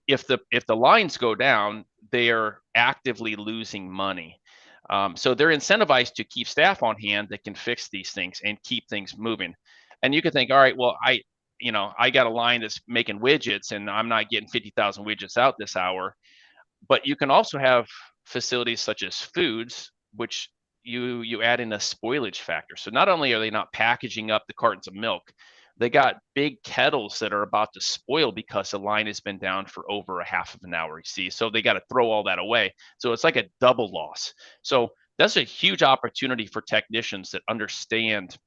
if the lines go down, they are actively losing money. So they're incentivized to keep staff on hand that can fix these things and keep things moving. And you could think, all right, well, I got a line that's making widgets and I'm not getting 50,000 widgets out this hour. But you can also have facilities such as foods, which you add in a spoilage factor. So not only are they not packaging up the cartons of milk, they got big kettles that are about to spoil because the line has been down for over a half of an hour, you see. So they got to throw all that away. So it's like a double loss. So that's a huge opportunity for technicians that understand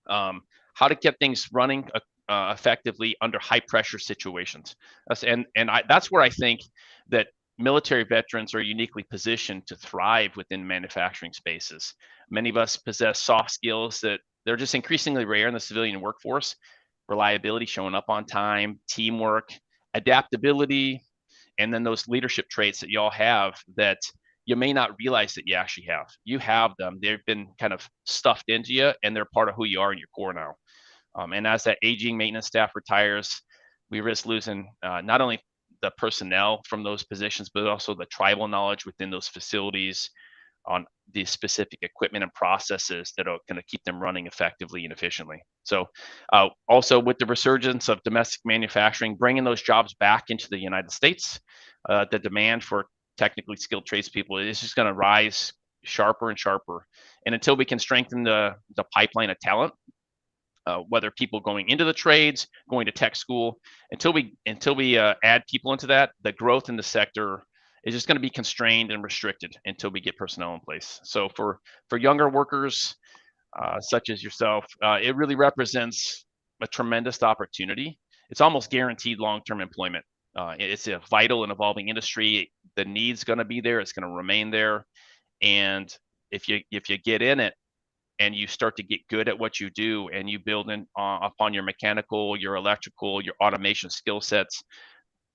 how to get things running effectively under high pressure situations. That's where I think that military veterans are uniquely positioned to thrive within manufacturing spaces. Many of us possess soft skills that they're just increasingly rare in the civilian workforce: reliability, showing up on time, teamwork, adaptability, and then those leadership traits that y'all have that you may not realize that you actually have. You have them. They've been kind of stuffed into you, and they're part of who you are in your core now. And as that aging maintenance staff retires, we risk losing not only the personnel from those positions, but also the tribal knowledge within those facilities on the specific equipment and processes that are going to keep them running effectively and efficiently. So also with the resurgence of domestic manufacturing, bringing those jobs back into the United States, the demand for technically skilled tradespeople is just going to rise sharper and sharper. And until we can strengthen the pipeline of talent, whether people going into the trades, going to tech school, until we add people into that, the growth in the sector is just going to be constrained and restricted until we get personnel in place. So for younger workers such as yourself, it really represents a tremendous opportunity. It's almost guaranteed long-term employment. It's a vital and evolving industry. The need's going to be there. It's going to remain there. And if you get in it, and you start to get good at what you do, and you build in upon your mechanical, your electrical, your automation skill sets,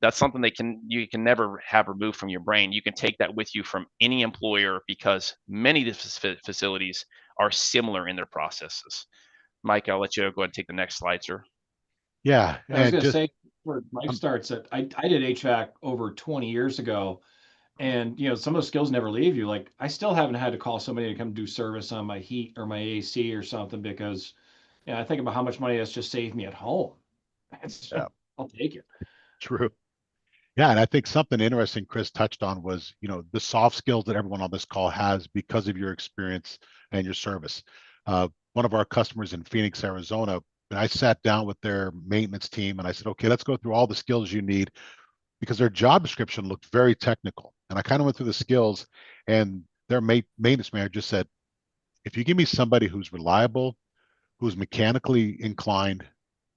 that's something you can never have removed from your brain. You can take that with you from any employer because many of the facilities are similar in their processes. Mike, I'll let you go ahead and take the next slide, sir. Yeah, I was and going to just say, where Mike starts, that I did HVAC over 20 years ago, and some of the skills never leave you. Like, I still haven't had to call somebody to come do service on my heat or my AC or something because I think about how much money that's just saved me at home. yeah, I'll take it. true. Yeah, and I think something interesting Chris touched on was, the soft skills that everyone on this call has because of your experience and your service. One of our customers in Phoenix, Arizona, and I sat down with their maintenance team and I said, okay, let's go through all the skills you need, because their job description looked very technical. And I kind of went through the skills, and their maintenance manager just said, if you give me somebody who's reliable, who's mechanically inclined,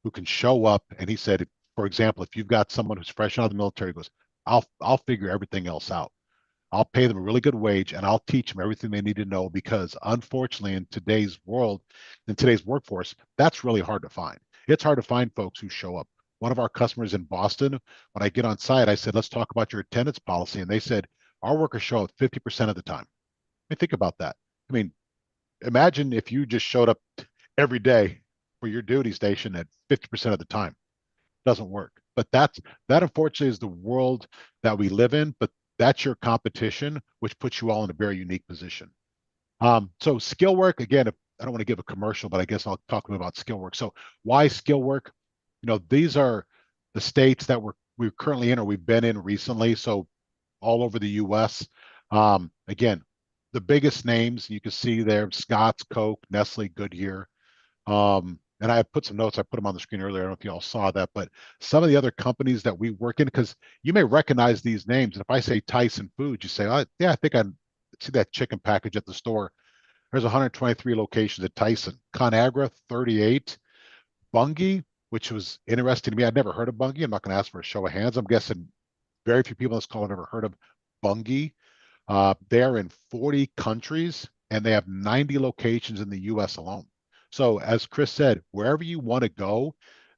who can show up, and he said, for example, if you've got someone who's fresh out of the military, he goes, I'll figure everything else out. I'll pay them a really good wage and I'll teach them everything they need to know, because unfortunately in today's world, in today's workforce, that's really hard to find. It's hard to find folks who show up. One of our customers in Boston, when I get on site, I said, let's talk about your attendance policy. And they said, our workers show up 50% of the time. I mean, think about that. I mean, imagine if you just showed up every day for your duty station at 50% of the time. It doesn't work. But that unfortunately is the world that we live in. But that's your competition, which puts you all in a very unique position. So Skillwork, again, I don't want to give a commercial, but I guess I'll talk about Skillwork. So why Skillwork? These are the states that we're currently in, or we've been in recently. So all over the U.S. Again, the biggest names you can see there: Scott's, Coke, Nestle, Goodyear. And I put some notes. I put them on the screen earlier. I don't know if you all saw that, but some of the other companies that we work in, because you may recognize these names. And if I say Tyson Foods, you say, oh, yeah, I think I see that chicken package at the store. There's 123 locations at Tyson. ConAgra, 38. Bunge, which was interesting to me. I'd never heard of Bunge. I'm not going to ask for a show of hands. I'm guessing very few people on this call have ever heard of Bunge. They're in 40 countries, and they have 90 locations in the U.S. alone. So as Chris said, wherever you want to go,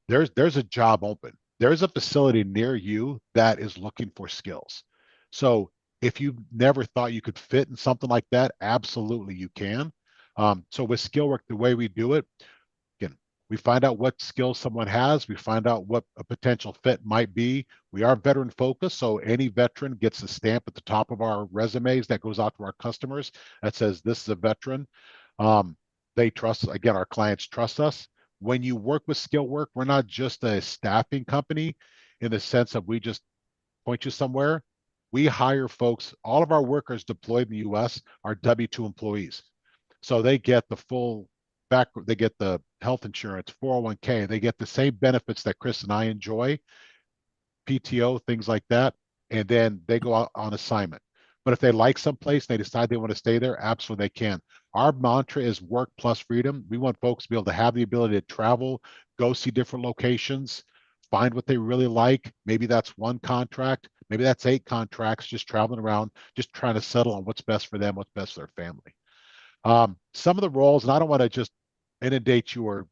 there's a job open. There's a facility near you that is looking for skills. So if you never thought you could fit in something like that, absolutely you can. So with Skillwork, the way we do it, again, We find out what skills someone has. We find out what a potential fit might be. We are veteran focused, so any veteran gets a stamp at the top of our resumes that goes out to our customers that says this is a veteran. They trust, again, our clients trust us. When you work with Skillwork, we're not just a staffing company in the sense of we just point you somewhere. We hire folks. All of our workers deployed in the US are W-2 employees. So they get the full back, they get the health insurance, 401k, they get the same benefits that Chris and I enjoy, PTO, things like that, and then they go out on assignment. But if they like someplace and they decide they want to stay there, absolutely they can. Our mantra is work plus freedom. We want folks to be able to have the ability to travel, go see different locations, find what they really like. Maybe that's one contract, maybe that's 8 contracts, just traveling around, just trying to settle on what's best for them, what's best for their family. Some of the roles, and I don't want to just inundate you or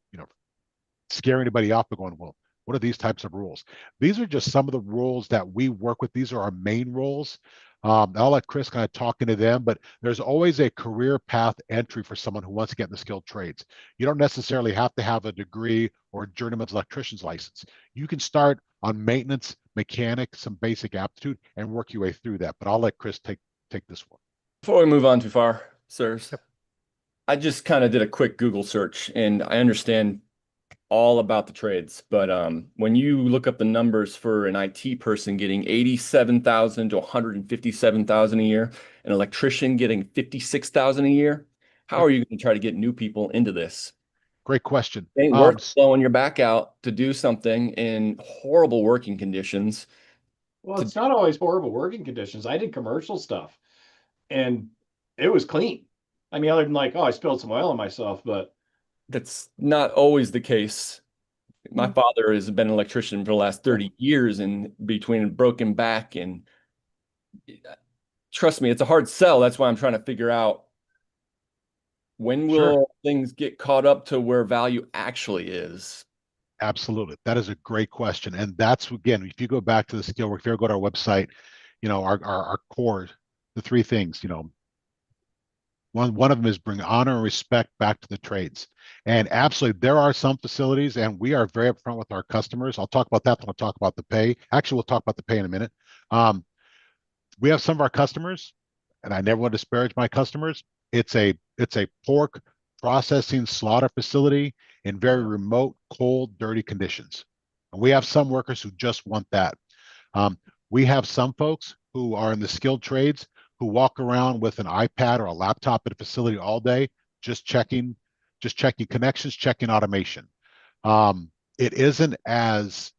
scare anybody off by going, well, what are these types of rules? These are just some of the rules that we work with. These are our main roles. I'll let Chris kind of talk into them, but there's always a career path entry for someone who wants to get in the skilled trades. You don't necessarily have to have a degree or a journeyman's electrician's license. You can start on maintenance, mechanic, some basic aptitude, and work your way through that. But I'll let Chris take this one. Before we move on too far, sirs, I just kind of did a quick Google search, and I understand all about the trades, but when you look up the numbers for an IT person getting 87,000 to 157,000 a year, an electrician getting 56,000 a year, how are you going to try to get new people into this? Great question. It ain't worth blowing your back out to do something in horrible working conditions. Well, it's not always horrible working conditions. I did commercial stuff and it was clean. I mean, other than like, oh, I spilled some oil on myself, but that's not always the case. My father has been an electrician for the last 30 years, and between a broken back and trust me, it's a hard sell. That's why I'm trying to figure out when will things get caught up to where value actually is. Absolutely. That is a great question. And that's, again, if you go back to the Skillworks, if you ever go to our website, our core, the 3 things, one of them is bring honor and respect back to the trades. And absolutely, there are some facilities, and we are very upfront with our customers. I'll talk about that when I'll talk about the pay. Actually, we'll talk about the pay in a minute. We have some of our customers, and I never want to disparage my customers. It's a pork processing slaughter facility in very remote, cold, dirty conditions. And we have some workers who just want that. We have some folks who are in the skilled trades who walk around with an iPad or a laptop at a facility all day, just checking connections, checking automation. It isn't as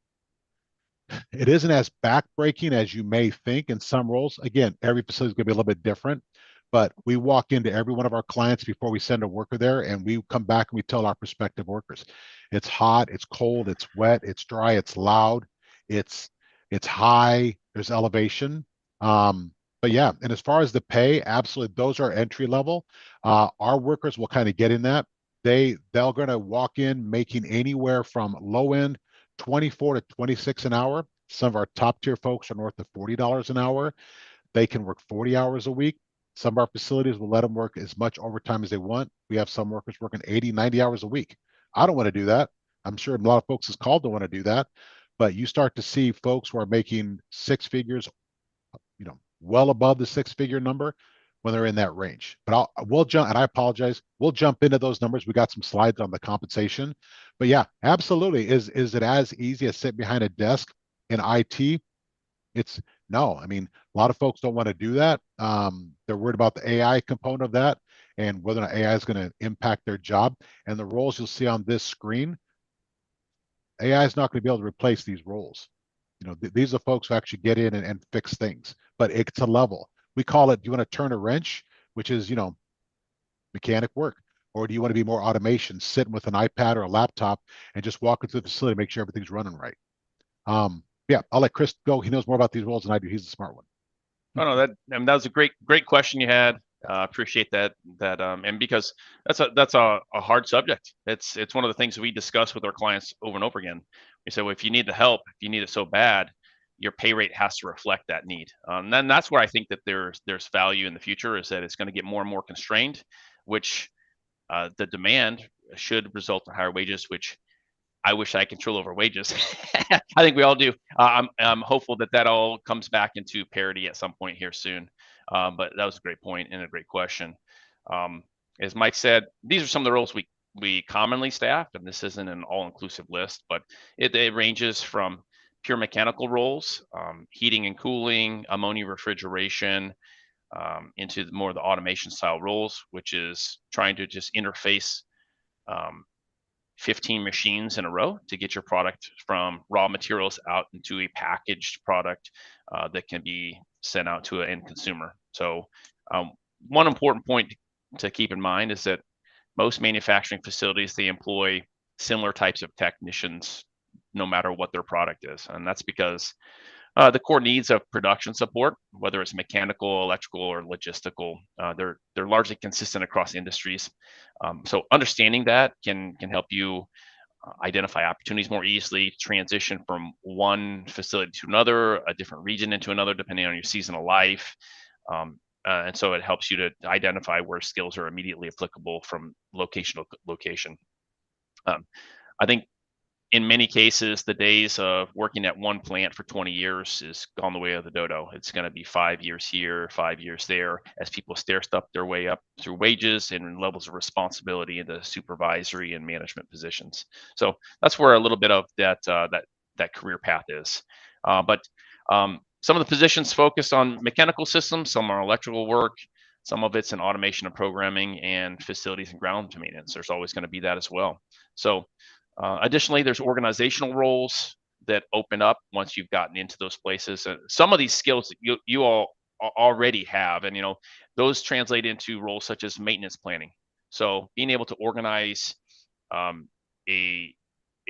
backbreaking as you may think in some roles. Again, every facility is going to be a little bit different, but we walk into every one of our clients before we send a worker there, and we come back and we tell our prospective workers, it's hot, it's cold, it's wet, it's dry, it's loud, it's high, there's elevation. But yeah, and as far as the pay, absolutely, those are entry level. Our workers will kind of get in that. They're going to walk in making anywhere from low end 24 to 26 an hour. Some of our top tier folks are north of $40 an hour. They can work 40 hours a week. Some of our facilities will let them work as much overtime as they want. We have some workers working 80, 90 hours a week. I don't want to do that. I'm sure a lot of folks is called to want to do that. But you start to see folks who are making 6 figures, well above the 6-figure number when they're in that range. But we'll jump, and I apologize, we'll jump into those numbers. We got some slides on the compensation. But yeah, absolutely. Is it as easy as sitting behind a desk in IT? It's no. I mean, a lot of folks don't want to do that. They're worried about the AI component of that and whether or not AI is going to impact their job. And the roles you'll see on this screen, AI is not going to be able to replace these roles. These are folks who actually get in and fix things, but it's a level. We call it, do you want to turn a wrench, which is, mechanic work, or do you want to be more automation, sitting with an iPad or a laptop and just walk into the facility, make sure everything's running right? Yeah, I'll let Chris go. He knows more about these roles than I do. He's the smart one. Oh no, that was a great question you had. Appreciate that. And because that's a hard subject. It's one of the things we discuss with our clients over and over again. We say, well, if you need the help, if you need it so bad, your pay rate has to reflect that need. Then that's where I think that there's value in the future, is that it's going to get more and more constrained, which the demand should result in higher wages, which I wish I had control over wages. I think we all do. I'm hopeful that all comes back into parity at some point here soon. But that was a great point and a great question. As Mike said, these are some of the roles we commonly staff, and this isn't an all-inclusive list, but it ranges from pure mechanical roles, heating and cooling, ammonia refrigeration, into more of the automation style roles, which is trying to just interface 15 machines in a row to get your product from raw materials out into a packaged product that can be sent out to an end consumer. So one important point to keep in mind is that most manufacturing facilities, they employ similar types of technicians no matter what their product is. And that's because the core needs of production support, whether it's mechanical, electrical, or logistical, they're largely consistent across industries. So understanding that can help you identify opportunities more easily, transition from one facility to another, a different region into another, depending on your seasonal life. And so it helps you to identify where skills are immediately applicable from location to location. I think in many cases, the days of working at one plant for 20 years is gone the way of the dodo. It's going to be 5 years here, 5 years there, as people stair-step their way up through wages and levels of responsibility into supervisory and management positions. So that's where a little bit of that career path is. But some of the positions focus on mechanical systems, some are electrical work, some of it's in automation and programming and facilities and ground maintenance. There's always going to be that as well. So additionally, there's organizational roles that open up once you've gotten into those places. And some of these skills that you all already have, and those translate into roles such as maintenance planning. So being able to organize a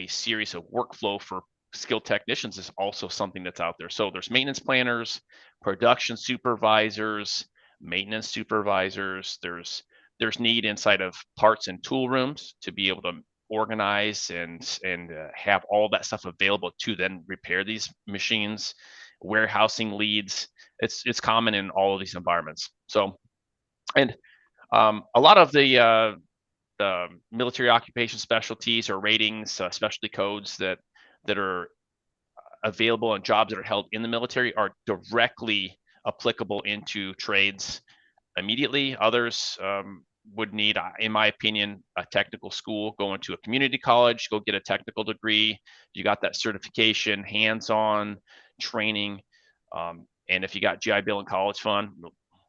series of workflow for skilled technicians is also something that's out there. So there's maintenance planners, production supervisors, maintenance supervisors. There's need inside of parts and tool rooms to be able to organize and have all that stuff available to then repair these machines. Warehousing leads, it's common in all of these environments. So, and a lot of the military occupation specialties or ratings, specialty codes that are available and jobs that are held in the military are directly applicable into trades immediately. Others would need, in my opinion, a technical school, go into a community college, go get a technical degree. You got that certification, hands-on training. And if you got GI Bill and college fund,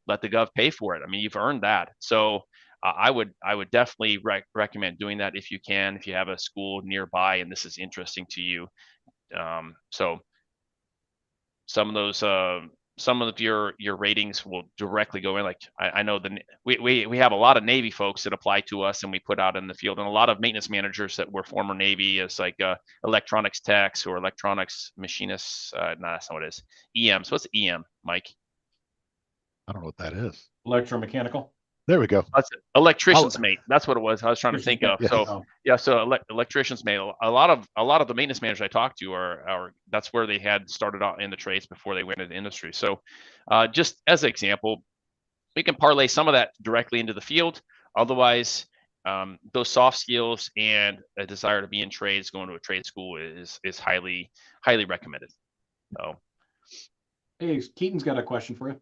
let the gov pay for it. I mean, you've earned that. So I would definitely recommend doing that if you can, if you have a school nearby and this is interesting to you. So some of those, some of your ratings will directly go in. Like I know we have a lot of Navy folks that apply to us and we put out in the field, and a lot of maintenance managers that were former Navy as like electronics techs or electronics machinists. No, that's not what it is. EM. So what's EM, Mike? I don't know what that is. Electromechanical. There we go. That's it. Electrician's mate. That's what it was. I was trying to think of. Yes. So yeah, so electrician's mate. A lot of the maintenance managers I talked to are that's where they had started out in the trades before they went into the industry. So just as an example, we can parlay some of that directly into the field. Otherwise, those soft skills and a desire to be in trades, going to a trade school is highly recommended. So, hey, Keaton's got a question for you.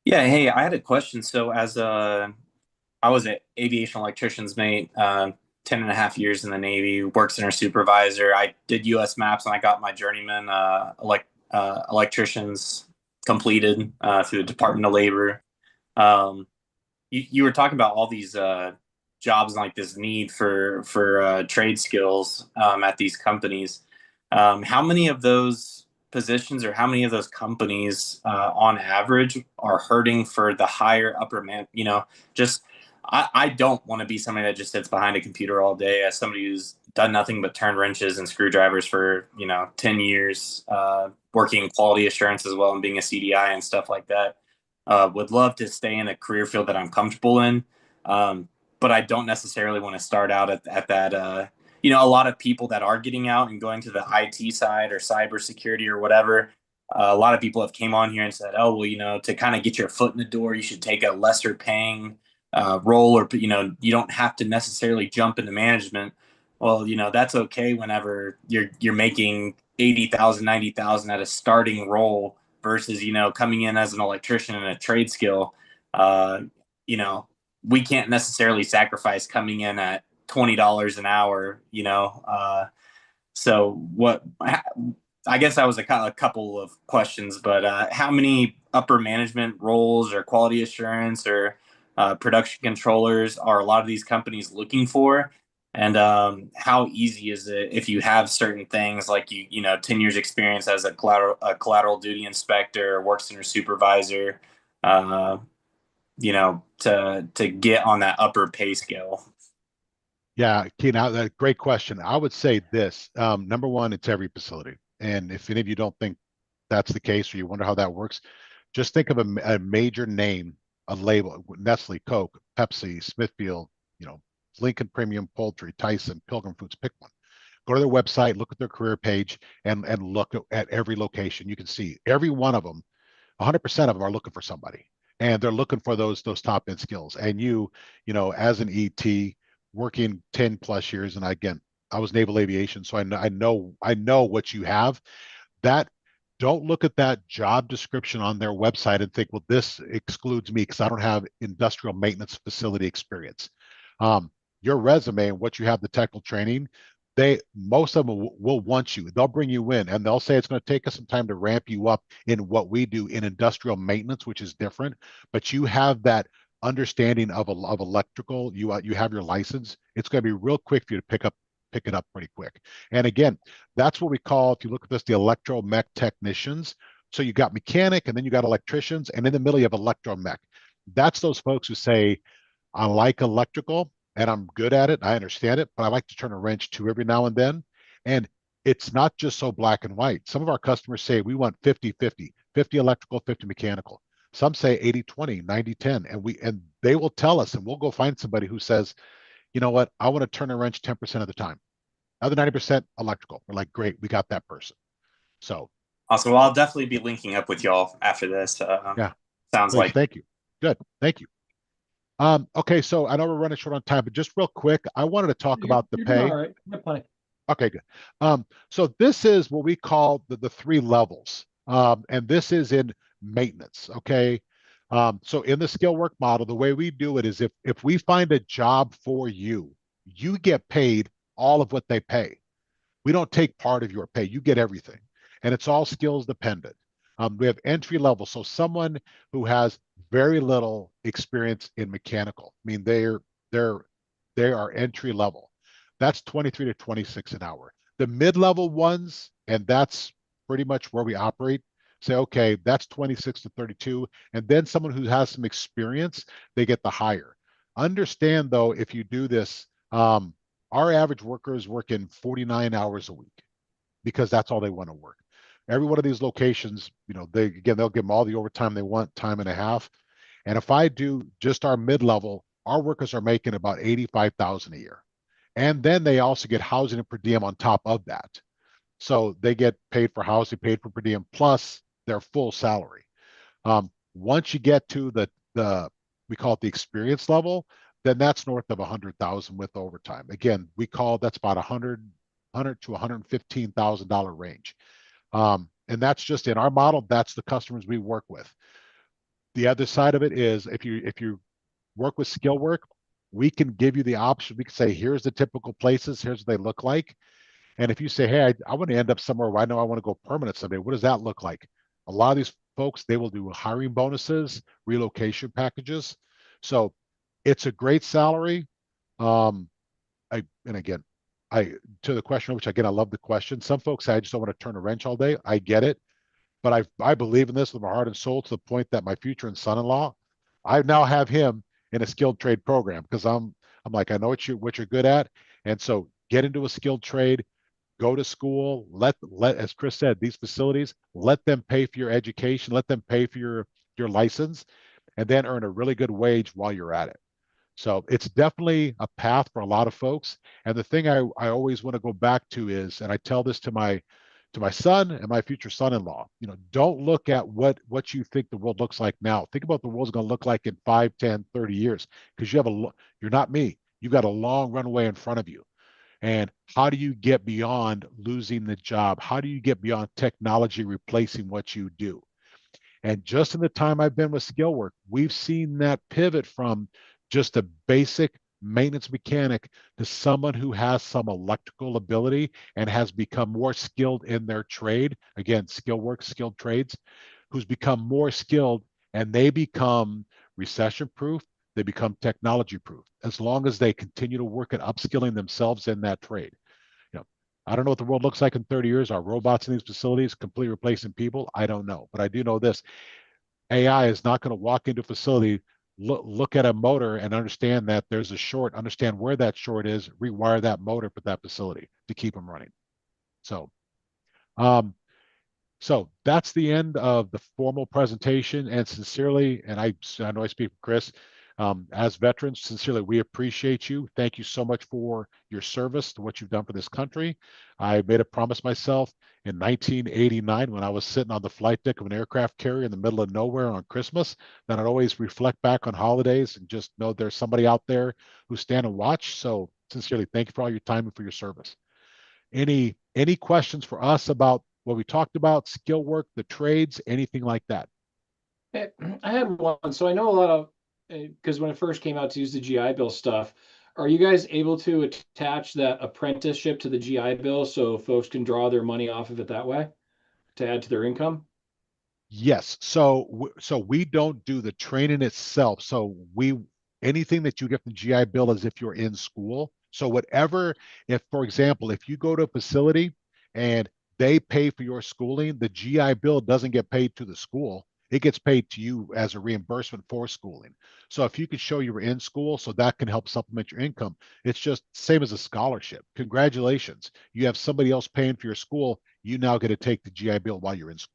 Yeah, hey, I had a question. So I was an aviation electrician's mate, 10.5 years in the Navy, work center supervisor. I did US maps and I got my journeyman electricians completed through the Department of Labor. You were talking about all these jobs and like this need for trade skills at these companies. How many of those positions or how many of those companies on average are hurting for the higher upper man? I don't want to be somebody that just sits behind a computer all day, as somebody who's done nothing but turn wrenches and screwdrivers for 10 years, working in quality assurance as well and being a CDI and stuff like that. Would love to stay in a career field that I'm comfortable in, but I don't necessarily want to start out at that a lot of people that are getting out and going to the IT side or cybersecurity or whatever, a lot of people have came on here and said, oh, well, to kind of get your foot in the door, you should take a lesser paying role, or you don't have to necessarily jump into management. Well, that's okay whenever you're making 80,000, 90,000 at a starting role versus coming in as an electrician and a trade skill. You know, we can't necessarily sacrifice coming in at $20 an hour. So what? I guess that was a couple of questions, but how many upper management roles or quality assurance or production controllers are a lot of these companies looking for? And how easy is it if you have certain things like 10 years experience as a collateral duty inspector, or work center supervisor, to get on that upper pay scale? Yeah, Keenan, that great question. I would say this. Number one, it's every facility. And if any of you don't think that's the case, or you wonder how that works, just think of a major name, a label: Nestle, Coke, Pepsi, Smithfield, Lincoln Premium Poultry, Tyson, Pilgrim Foods, pick one. Go to their website, look at their career page, and look at every location. You can see every one of them, 100% of them are looking for somebody, and they're looking for those top end skills. And as an ET working 10 plus years, and again, I was naval aviation, so I know what you have. That Don't look at that job description on their website and think, well, this excludes me because I don't have industrial maintenance facility experience. Your resume and what you have, the technical training, most of them will want you. They'll bring you in and they'll say it's going to take us some time to ramp you up in what we do in industrial maintenance, which is different. But you have that understanding of electrical. You have your license. It's going to be real quick for you to pick it up pretty quick. And again, that's what we call, if you look at this, the electromech technicians. So you got mechanic, and then you got electricians, and in the middle you have electromech. That's those folks who say, I like electrical and I'm good at it, I understand it, but I like to turn a wrench too every now and then. And it's not just so black and white. Some of our customers say we want 50-50, 50 electrical, 50 mechanical. Some say 80-20, 90-10, and they will tell us, and we'll go find somebody who says, you know what, I want to turn a wrench 10% of the time. Other 90% electrical. We're like, great, we got that person. So awesome. Well, I'll definitely be linking up with y'all after this. Yeah. Sounds Please, like. Thank you. Good. Thank you. Okay, so I know we're running short on time, but just real quick, I wanted to talk about the You're pay. all right. You're plenty. Okay, good. So this is what we call the three levels. And this is in maintenance. Okay. So in the skill work model, the way we do it is if we find a job for you, you get paid all of what they pay. We don't take part of your pay. You get everything. And it's all skills dependent. We have entry level. So someone who has very little experience in mechanical, I mean, they are entry level. That's 23 to 26 an hour. The mid-level ones, and that's pretty much where we operate, say, okay, that's 26 to 32. And then someone who has some experience, they get the higher. Understand though, if you do this, our average workers work in 49 hours a week because that's all they want to work. Every one of these locations, they'll give them all the overtime they want, time and a half. And if I do just our mid-level, our workers are making about 85,000 a year. And then they also get housing and per diem on top of that. So they get paid for housing, paid for per diem, plus their full salary. Once you get to we call it the experience level, then that's north of 100,000 with overtime. Again, that's about $100 to $115,000 range. And that's just in our model. That's the customers we work with. The other side of it is if you work with skill work, we can give you the option. We can say, here's the typical places, here's what they look like. And if you say, hey, I want to end up somewhere where I know I want to go permanent someday, what does that look like? A lot of these folks, they will do hiring bonuses, relocation packages. So it's a great salary. To the question, which again, I love the question. Some folks say, I just don't want to turn a wrench all day. I get it. But I believe in this with my heart and soul, to the point that my future son-in-law, I now have him in a skilled trade program because I'm like, I know what you're good at. And so get into a skilled trade, go to school, let as Chris said, these facilities, let them pay for your education, let them pay for your license, and then earn a really good wage while you're at it. So it's definitely a path for a lot of folks. And the thing I always want to go back to is, and I tell this to my to my son and my future son-in-law, don't look at what you think the world looks like now. Think about what the world's going to look like in 5, 10, 30 years, because you're not me. You've got a long runway in front of you. And how do you get beyond losing the job? How do you get beyond technology replacing what you do? And just in the time I've been with Skillwork, we've seen that pivot from just a basic maintenance mechanic to someone who has some electrical ability and has become more skilled in their trade. Again, Skillworks, skilled trades, who's become more skilled, and they become recession proof. They become technology proof as long as they continue to work at upskilling themselves in that trade. I don't know what the world looks like in 30 years. Are robots in these facilities completely replacing people? I don't know. But I do know this. AI is not going to walk into a facility, look at a motor and understand that there's a short, understand where that short is, rewire that motor for that facility to keep them running. So, so that's the end of the formal presentation. And sincerely, and I know I speak for Chris, as veterans, sincerely, we appreciate you. Thank you so much for your service to what you've done for this country. I made a promise myself in 1989 when I was sitting on the flight deck of an aircraft carrier in the middle of nowhere on Christmas, that I'd always reflect back on holidays and just know there's somebody out there who stand and watch. So sincerely, thank you for all your time and for your service. Any questions for us about what we talked about, skill work, the trades, anything like that? I had one. So I know a lot of, because when it first came out to use the GI Bill stuff, are you guys able to attach that apprenticeship to the GI Bill so folks can draw their money off of it that way to add to their income? Yes. So we don't do the training itself. So anything that you get from GI Bill is if you're in school. So whatever, if for example, if you go to a facility and they pay for your schooling, the GI Bill doesn't get paid to the school. It gets paid to you as a reimbursement for schooling. So if you could show you were in school, so that can help supplement your income. It's just same as a scholarship. Congratulations. You have somebody else paying for your school. You now get to take the GI Bill while you're in school.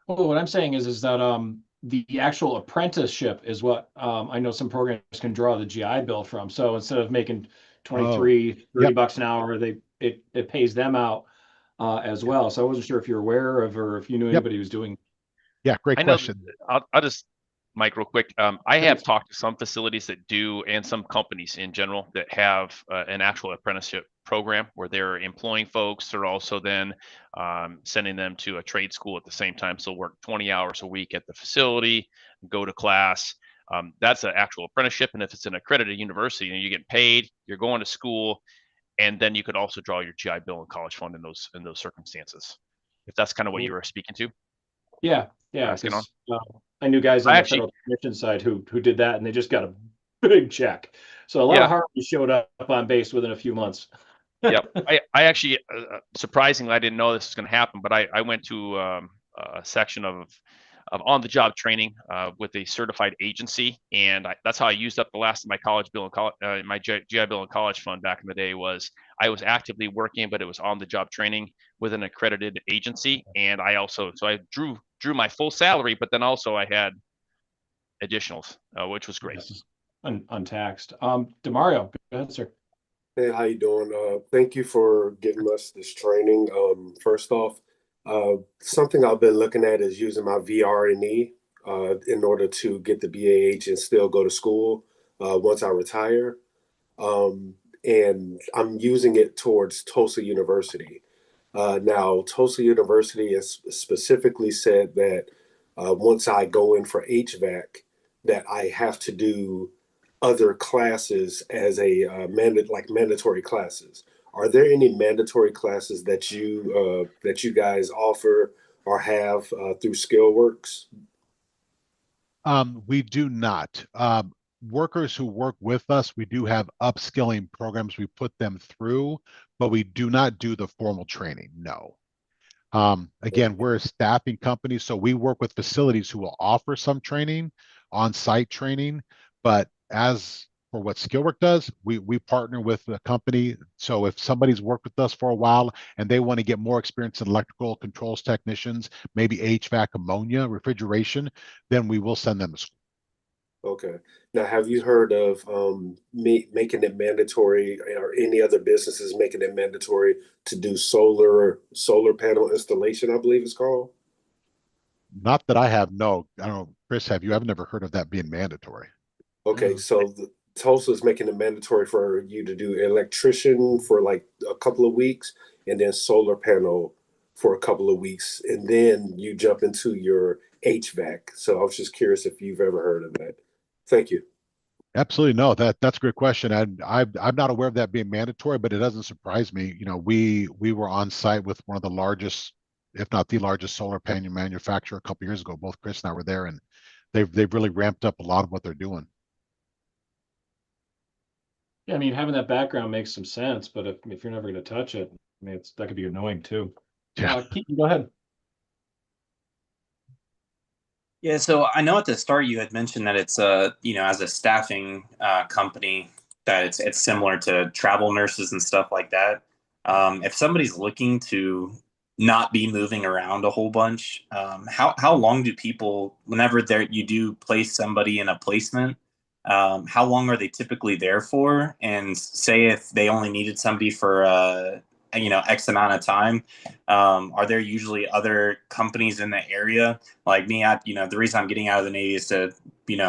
Well, what I'm saying is that the actual apprenticeship is what I know some programs can draw the GI Bill from. So instead of making 23, 30 yep. bucks an hour, it pays them out as well. So I wasn't sure if you're aware of, or if you knew anybody who's doing. Yeah, great question. I'll just, Mike, real quick. I have talked to some facilities that do, and some companies in general that have an actual apprenticeship program where they're employing folks. They're also then sending them to a trade school at the same time. So work 20 hours a week at the facility, go to class. That's an actual apprenticeship. And if it's an accredited university and you get paid, you're going to school, and then you could also draw your GI Bill and college fund in those circumstances. If that's kind of what you were speaking to. Yeah. I knew guys on the federal commission side who did that, and they just got a big check. So a lot of Harvey showed up on base within a few months. Yep. I actually, surprisingly, I didn't know this was going to happen, but I went to a section of on-the-job training with a certified agency, and that's how I used up the last of my college bill and my GI Bill and college fund back in the day. Was I was actively working, but it was on-the-job training with an accredited agency, and I drew my full salary, but then also I had additionals, which was great. Untaxed. Demario, go ahead, sir. Hey, how you doing? Thank you for giving us this training. First off, something I've been looking at is using my VRNE in order to get the BAH and still go to school once I retire. And I'm using it towards Tulsa University. Now, Tulsa University has specifically said that once I go in for HVAC, that I have to do other classes as a mandatory classes. Are there any mandatory classes that you guys offer or have through Skillworks? We do not. Workers who work with us, we do have upskilling programs we put them through, but we do not do the formal training. No. Again, we're a staffing company, so we work with facilities who will offer some training, on-site training, but as for what Skillwork does, we partner with a company. So if somebody's worked with us for a while and they want to get more experience in electrical controls technicians, maybe HVAC, ammonia, refrigeration, then we will send them to school. Okay. Now, have you heard of making it mandatory, or any other businesses making it mandatory to do solar panel installation, I believe it's called? Not that I have. No, I don't know. Chris, have you? I've never heard of that being mandatory. Okay, so Tulsa is making it mandatory for you to do electrician for like a couple of weeks, and then solar panel for a couple of weeks, and then you jump into your HVAC. So I was just curious if you've ever heard of that. Thank you. Absolutely no. That's a great question. And I'm not aware of that being mandatory, but it doesn't surprise me. You know, we were on site with one of the largest, if not the largest, solar panel manufacturer a couple years ago. Both Chris and I were there, and they've really ramped up a lot of what they're doing. Yeah, I mean, having that background makes some sense, but if you're never going to touch it, I mean, that could be annoying too. Yeah. Keaton, go ahead. Yeah, so I know at the start you had mentioned that it's as a staffing company, that it's similar to travel nurses and stuff like that. If somebody's looking to not be moving around a whole bunch, how long do people, whenever you do place somebody in a placement, how long are they typically there for? And say if they only needed somebody for X amount of time, are there usually other companies in the area? Like me, the reason I'm getting out of the Navy is to,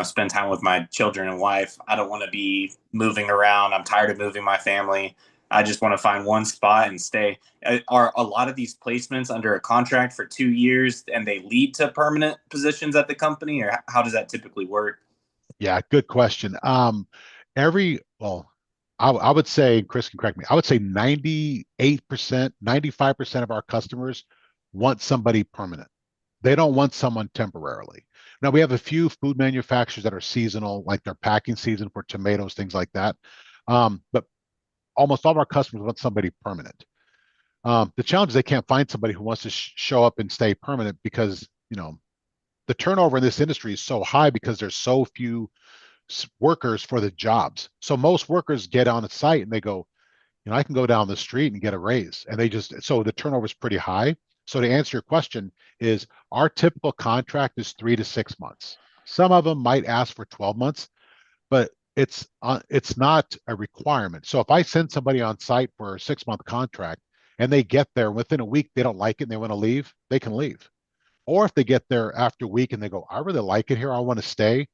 spend time with my children and wife. I don't want to be moving around. I'm tired of moving my family. I just want to find one spot and stay. Are a lot of these placements under a contract for 2 years and they lead to permanent positions at the company, or how does that typically work? Yeah, good question. Well, I would say, Chris can correct me, I would say 98%, 95% of our customers want somebody permanent. They don't want someone temporarily. Now, we have a few food manufacturers that are seasonal, like their packing season for tomatoes, things like that. But almost all of our customers want somebody permanent. The challenge is they can't find somebody who wants to show up and stay permanent because, the turnover in this industry is so high because there's so few workers for the jobs. So most workers get on a site and they go, I can go down the street and get a raise. And so the turnover is pretty high. So to answer your question is our typical contract is 3 to 6 months. Some of them might ask for 12 months, but it's not a requirement. So if I send somebody on site for a 6-month contract and they get there within a week, they don't like it and they want to leave, they can leave. Or if they get there after a week and they go, I really like it here, I want to stay,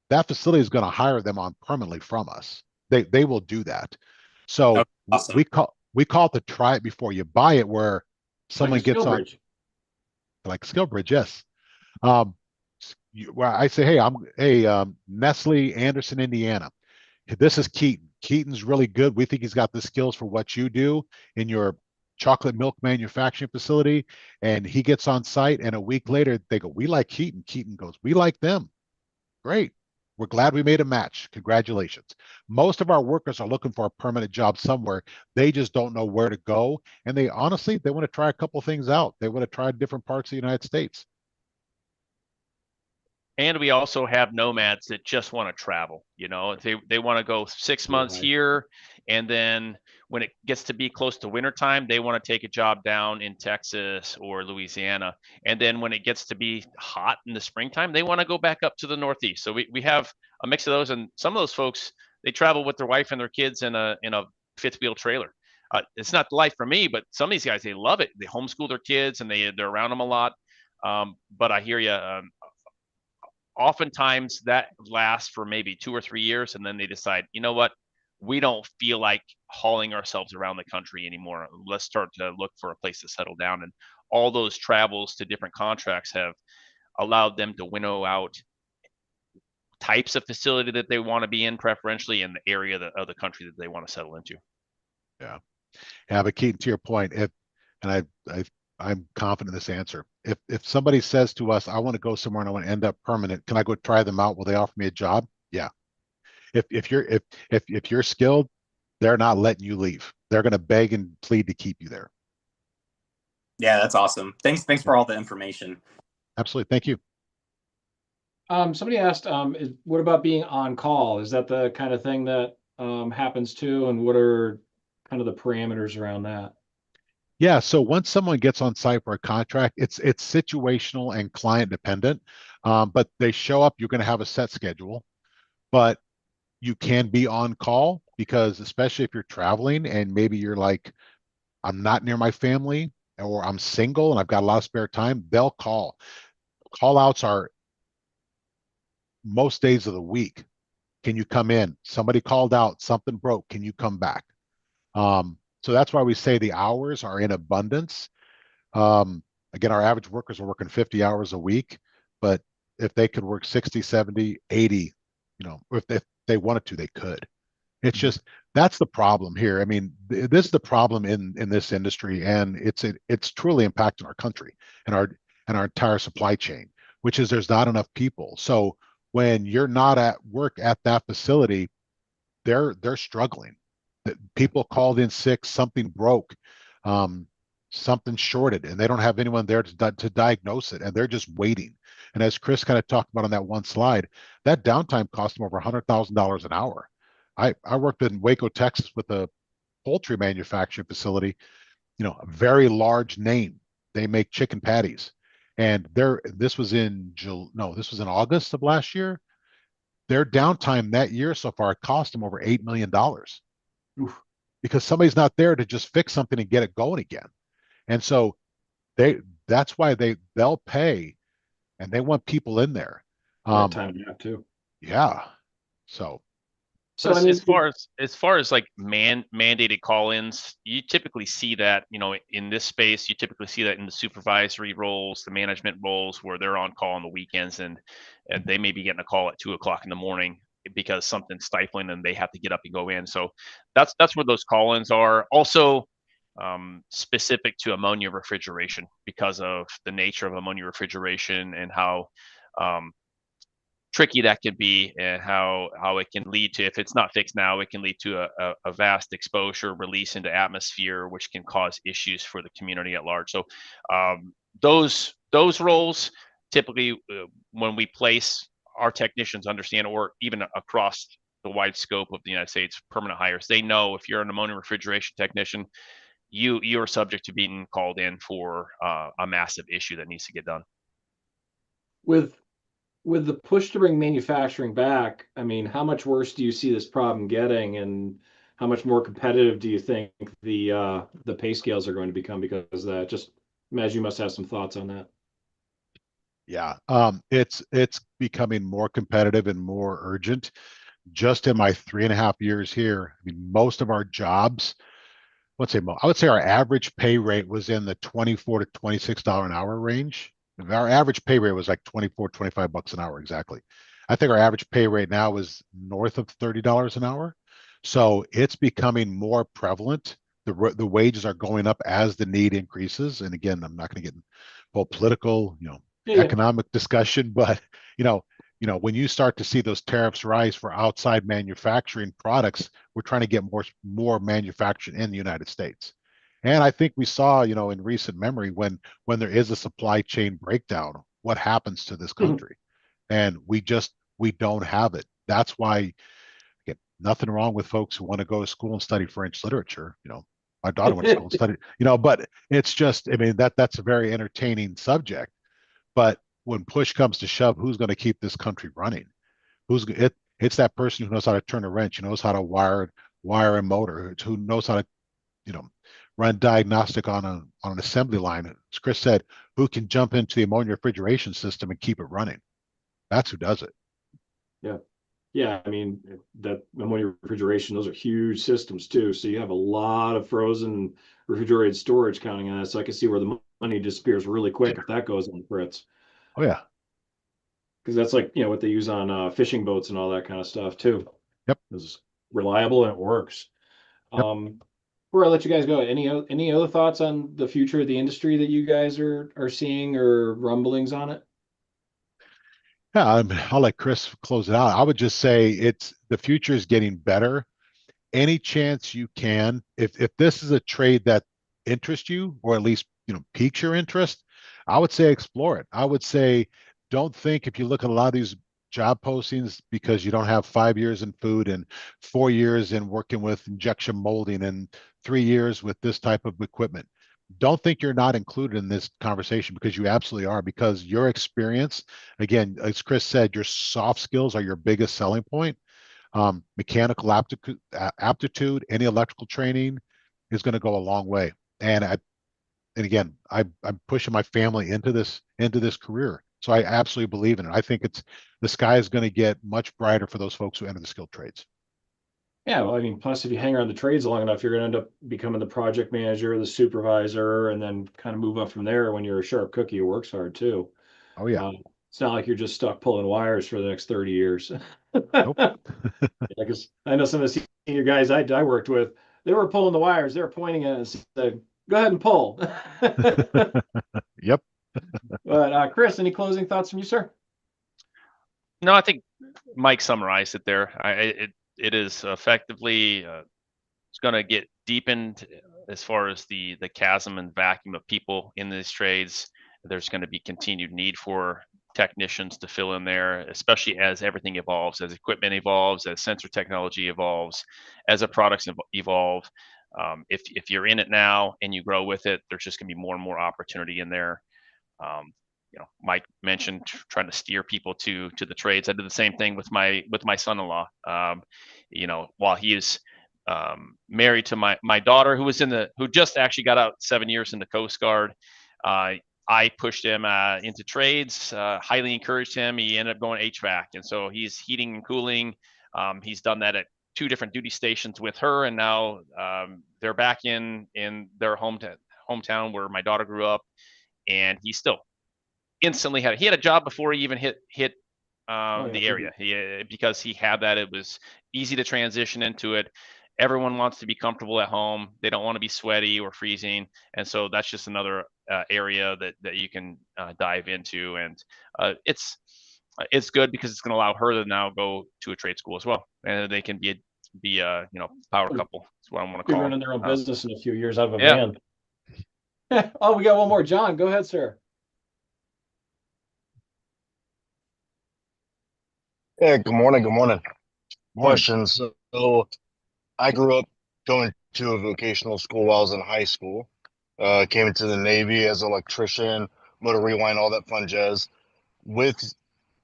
that facility is going to hire them on permanently from us. They will do that. So Okay, awesome. we call it the try it before you buy it, where someone Like a gets on, SkillBridge. like SkillBridge, yes. Where I say, Nestle, Anderson, Indiana. This is Keaton. Keaton's really good. We think he's got the skills for what you do in your chocolate milk manufacturing facility. And he gets on site, and a week later they go, we like Keaton. Keaton goes, we like them. Great. We're glad we made a match. Congratulations. Most of our workers are looking for a permanent job somewhere. They just don't know where to go. And they want to try a couple things out. They want to try different parts of the United States. And we also have nomads that just want to travel. They want to go 6 months here, and then when it gets to be close to wintertime, they want to take a job down in Texas or Louisiana. And then when it gets to be hot in the springtime, they want to go back up to the Northeast. So we have a mix of those, and some of those folks, they travel with their wife and their kids in a fifth wheel trailer. It's not the life for me, but some of these guys, they love it. They homeschool their kids and they're around them a lot. But I hear you. Oftentimes that lasts for maybe 2 or 3 years, and then they decide, you know what, we don't feel like hauling ourselves around the country anymore. Let's start to look for a place to settle down. And all those travels to different contracts have allowed them to winnow out types of facility that they want to be in, preferentially in the area of the country that they want to settle into. Yeah, but Keaton, to your point, I'm confident in this answer. If somebody says to us, I want to go somewhere and I want to end up permanent, can I go try them out? Will they offer me a job? Yeah. If you're skilled, they're not letting you leave. They're going to beg and plead to keep you there. Yeah, that's awesome. Thanks for all the information. Absolutely. Thank you. Somebody asked, what about being on call? Is that the kind of thing that happens too? And what are kind of the parameters around that? Yeah, so once someone gets on site for a contract, it's situational and client dependent, but they show up, you're going to have a set schedule. but you can be on call, because especially if you're traveling and maybe you're like, I'm not near my family, or I'm single and I've got a lot of spare time, they'll call. Call outs are most days of the week. Can you come in? Somebody called out, something broke. Can you come back? So that's why we say the hours are in abundance. Again, our average workers are working 50 hours a week, but if they could work 60, 70, 80, if they wanted to, they could. It's just, that's the problem here. I mean, this is the problem in this industry, and it's truly impacting our country and our entire supply chain, which is there's not enough people. So when you're not at work at that facility, they're struggling. People called in sick, something broke, um, something shorted, and they don't have anyone there to diagnose it, and they're just waiting. And as Chris kind of talked about on that one slide, that downtime cost them over $100,000 an hour. I worked in Waco, Texas, with a poultry manufacturing facility, a very large name. They make chicken patties, and this was in this was in August of last year. Their downtime that year so far cost them over $8 million, because somebody's not there to just fix something and get it going again. And so that's why they'll pay, and they want people in there. Time to have too. Yeah. So So as far as like mandated call-ins, you typically see that, in this space, you typically see that in the supervisory roles, the management roles, where they're on call on the weekends, and they may be getting a call at 2 o'clock in the morning because something's stifling and they have to get up and go in. So that's where those call-ins are. Also, specific to ammonia refrigeration, because of the nature of ammonia refrigeration and how tricky that can be, and how it can lead to, if it's not fixed now, it can lead to a vast exposure release into atmosphere, which can cause issues for the community at large. So those roles typically, when we place our technicians, understand, or even across the wide scope of the United States, permanent hires, they know if you're an ammonia refrigeration technician, you are subject to being called in for a massive issue that needs to get done. With the push to bring manufacturing back, I mean, how much worse do you see this problem getting, and how much more competitive do you think the pay scales are going to become because of that? Just imagine, you must have some thoughts on that. Yeah, it's becoming more competitive and more urgent. Just in my 3.5 years here, I mean, most of our jobs, I would say our average pay rate was in the $24 to $26 an hour range. Our average pay rate was like 24, $25 an hour exactly. I think our average pay rate now is north of $30 an hour. So it's becoming more prevalent. The wages are going up as the need increases. And again, I'm not going to get in full political, economic discussion, but when you start to see those tariffs rise for outside manufacturing products, we're trying to get more manufacturing in the United States. And I think we saw, in recent memory, when there is a supply chain breakdown, what happens to this country. And we don't have it. That's why, again, nothing wrong with folks who want to go to school and study French literature. My daughter went to school and studied, but it's just, I mean, that's a very entertaining subject. But when push comes to shove, who's going to keep this country running? It's that person who knows how to turn a wrench, who knows how to wire a motor, who knows how to, run diagnostic on an assembly line. As Chris said, who can jump into the ammonia refrigeration system and keep it running? That's who does it. Yeah. I mean, that ammonia refrigeration, those are huge systems too. So you have a lot of frozen refrigerated storage counting on that. So I can see where the money disappears really quick if that goes on the fritz. Oh yeah. Because that's like, what they use on fishing boats and all that kind of stuff too. Yep. It's reliable and it works. Yep. Before I let you guys go, any other thoughts on the future of the industry that you guys are seeing, or rumblings on it? Yeah, I'll let Chris close it out. I would just say the future is getting better. Any chance you can, if this is a trade that interests you, or at least piques your interest, I would say explore it. I would say, don't think, if you look at a lot of these job postings, because you don't have 5 years in food and 4 years in working with injection molding and 3 years with this type of equipment, don't think you're not included in this conversation, because you absolutely are, because your experience, again, as Chris said, your soft skills are your biggest selling point. Mechanical aptitude, any electrical training is going to go a long way. And again, I'm pushing my family into this career. So I absolutely believe in it. I think the sky is going to get much brighter for those folks who enter the skilled trades. Yeah, well, I mean, plus if you hang around the trades long enough, you're going to end up becoming the project manager, the supervisor, and then kind of move up from there when you're a sharp cookie who works hard too. Oh yeah. It's not like you're just stuck pulling wires for the next 30 years. Nope. Because I know some of the senior guys I worked with, they were pulling the wires, they were pointing at it and said, go ahead and pull. Yep. But Chris, any closing thoughts from you, sir? No, I think Mike summarized it there. It is effectively it's going to get deepened as far as the chasm and vacuum of people in these trades. There's going to be continued need for technicians to fill in there, especially as everything evolves, as equipment evolves, as sensor technology evolves, as the products evolve. If you're in it now and you grow with it, there's just going to be more and more opportunity in there. Mike mentioned trying to steer people to the trades. I did the same thing with my son-in-law. While he is married to my daughter, who just actually got out 7 years in the Coast Guard. I pushed him into trades, highly encouraged him. He ended up going HVAC, and so he's heating and cooling. He's done that at 2 different duty stations with her, and now they're back in their hometown where my daughter grew up, and he still instantly he had a job before he even hit the area. Because he had that, it was easy to transition into it. Everyone wants to be comfortable at home. They don't want to be sweaty or freezing, and so that's just another area that you can dive into, and it's good because it's going to allow her to now go to a trade school as well, and they can be a power couple. That's what I want to call. Be running their own business in a few years out of a van. Oh, we got one more. John, go ahead, sir. Yeah, good morning. Good morning. Questions. So I grew up going to a vocational school while I was in high school. Came into the Navy as an electrician, motor rewind, all that fun jazz. With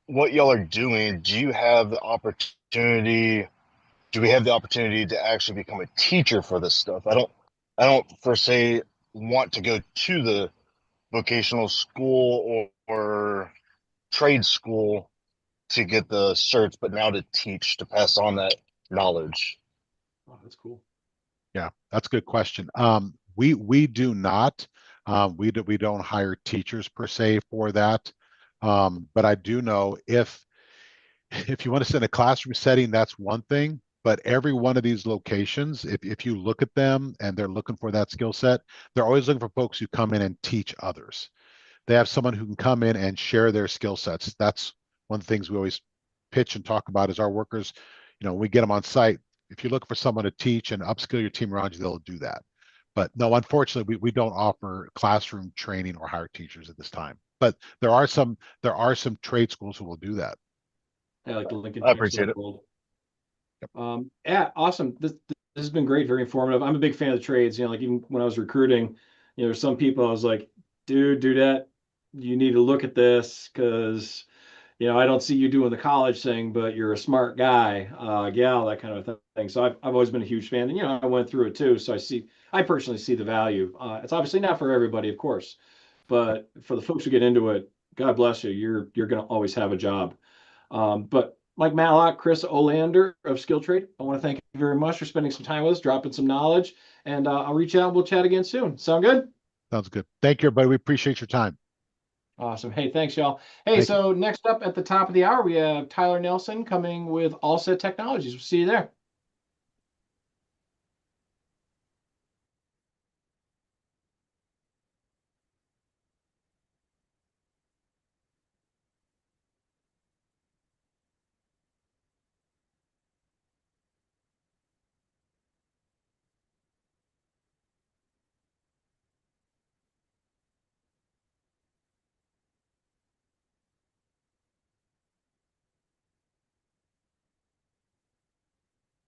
what y'all are doing, do we have the opportunity to actually become a teacher for this stuff? I don't per se want to go to the vocational school or trade school to get the certs, but now to teach, to pass on that knowledge. Oh, that's cool. Yeah, that's a good question. We do not. We don't hire teachers per se for that. But I do know if you want to sit in a classroom setting, that's one thing. But every one of these locations, if you look at them and they're looking for that skill set, they're always looking for folks who come in and teach others. They have someone who can come in and share their skill sets. That's one of the things we always pitch and talk about is our workers, when we get them on site, if you're looking for someone to teach and upskill your team around you, they'll do that. But no, unfortunately, we don't offer classroom training or hire teachers at this time. But there are some trade schools who will do that. Yeah, like the Lincoln. I appreciate it. Yep. Yeah, awesome. This has been great, very informative. I'm a big fan of the trades. Like even when I was recruiting, there's some people I was like, dude, do that. You need to look at this because I don't see you doing the college thing, but you're a smart guy, gal, that kind of thing. So I've always been a huge fan, and I went through it too. So I personally see the value. It's obviously not for everybody, of course, but for the folks who get into it, God bless you. You're going to always have a job. But Mike Matlock, Chris Olander of Skill Trade, I want to thank you very much for spending some time with us, dropping some knowledge, and I'll reach out and we'll chat again soon. Sound good? Sounds good. Thank you, everybody. We appreciate your time. Awesome. Hey, thanks, y'all. Hey, so next up at the top of the hour, we have Tyler Nelson coming with All Set Technologies. We'll see you there.